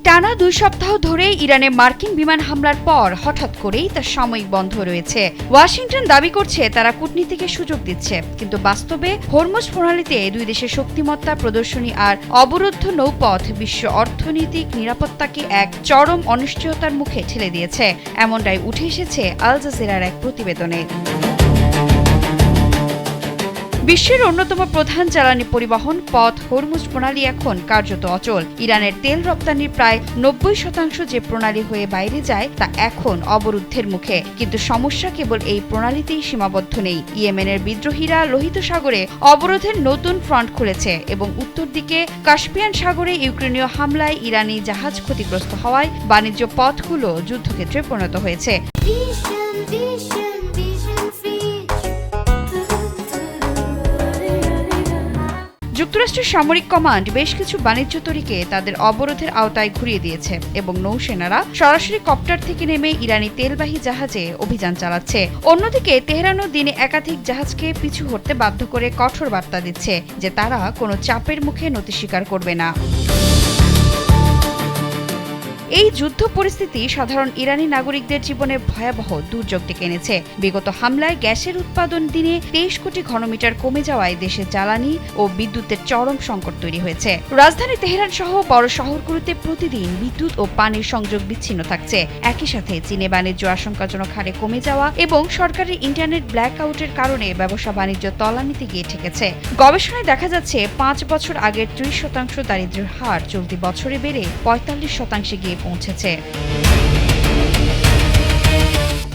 টানা ২ সপ্তাহ ধরে ইরানে মার্কিন বিমান হামলার পর হঠাৎ করেই তা সাময়িক বন্ধ রয়েছে। ওয়াশিংটন দাবি করছে তারা কূটনীতিকে সুযোগ দিচ্ছে, কিন্তু বাস্তবে হরমুজ প্রণালীতে দুই দেশের শক্তিমত্তা প্রদর্শনী আর অবরুদ্ধ নৌপথ বিশ্ব অর্থনৈতিক নিরাপত্তাকে এক চরম অনিশ্চয়তার মুখে ঠেলে দিয়েছে, এমনটাই উঠে এসেছে আল জাজিরার এক প্রতিবেদনে। বিশ্বের অন্যতম প্রধান জ্বালানি পরিবহন পথ হরমুজ প্রণালী এখন কার্যত অচল। ইরানের তেল রপ্তানির প্রায় ৯০% যে প্রণালী হয়ে বাইরে যায় তা এখন অবরুদ্ধের মুখে। কিন্তু সমস্যা কেবল এই প্রণালীতেই সীমাবদ্ধ নেই। ইয়েমেনের বিদ্রোহীরা লোহিত সাগরে অবরোধের নতুন ফ্রন্ট খুলেছে এবং উত্তর দিকে কাস্পিয়ান সাগরে ইউক্রেনীয় হামলায় ইরানি জাহাজ ক্ষতিগ্রস্ত হওয়ায় বাণিজ্য পথগুলো যুদ্ধক্ষেত্রে পরিণত হয়েছে। যুক্তরাষ্ট্রের সামরিক কমান্ড বেশ কিছু বাণিজ্য তরীকে তাদের অবরোধের আওতায় ঘুরিয়ে দিয়েছে এবং নৌসেনারা সরাসরি কপ্টার থেকে নেমে ইরানি তেলবাহী জাহাজে অভিযান চালাচ্ছে। অন্যদিকে তেহরানও দিনে একাধিক জাহাজকে পিছু হটতে বাধ্য করে কঠোর বার্তা দিচ্ছে যে তারা কোনো চাপের মুখে নতি স্বীকার করবে না। এই যুদ্ধ পরিস্থিতি সাধারণ ইরানি নাগরিকদের জীবনে ভয়াবহ দুর্যোগ ডেকে এনেছে। বিগত হামলায় গ্যাসের উৎপাদন দিনে ২৩ কোটি ঘনমিটার কমে যাওয়ায় দেশে জ্বালানি ও বিদ্যুতের চরম সংকট তৈরি হয়েছে। রাজধানী তেহরান সহ বড় শহরগুলোতে প্রতিদিন বিদ্যুৎ ও পানির সংযোগ বিচ্ছিন্ন থাকছে। একই সাথে চীনে বাণিজ্য আশঙ্কাজনক হারে কমে যাওয়া এবং সরকারি ইন্টারনেট ব্ল্যাক আউটের কারণে ব্যবসা বাণিজ্য তলানিতে গিয়ে ঠেকেছে। গবেষণায় দেখা যাচ্ছে ৫ বছর আগের ৩০% দারিদ্র্যের হার চলতি বছরে বেড়ে ৪৫% গিয়ে পৌঁছেছে।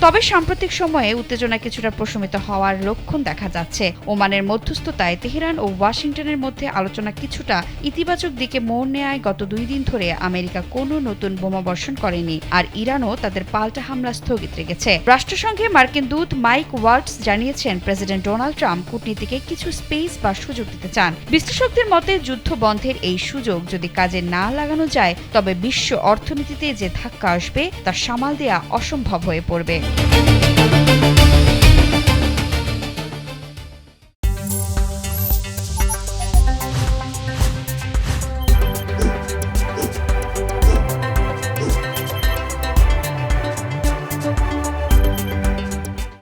তবে সাম্প্রতিক সময়ে উত্তেজনা কিছুটা প্রশমিত হওয়ার লক্ষণ দেখা যাচ্ছে। ওমানের মধ্যস্থতায় তেহরান ও ওয়াশিংটনের মধ্যে আলোচনা কিছুটা ইতিবাচক দিকে মোড় নেয়। গত ২ দিন ধরে আমেরিকা কোনো নতুন বোমাবর্ষণ করেনি, আর ইরানও তাদের পাল্টা হামলা স্থগিত রেখেছে। রাষ্ট্রসংঘে মার্কিন দূত মাইক ওয়াটস জানিয়েছেন প্রেসিডেন্ট ডোনাল্ড ট্রাম্প কূটনীতিকে কিছু স্পেস বা সুযোগ দিতে চান। বিশ্লেষকদের মতে যুদ্ধ বন্ধের এই সুযোগ যদি কাজে না লাগানো যায় তবে বিশ্ব অর্থনীতিতে যে ধাক্কা আসবে তা সামাল দেয়া অসম্ভব হয়ে পড়বে।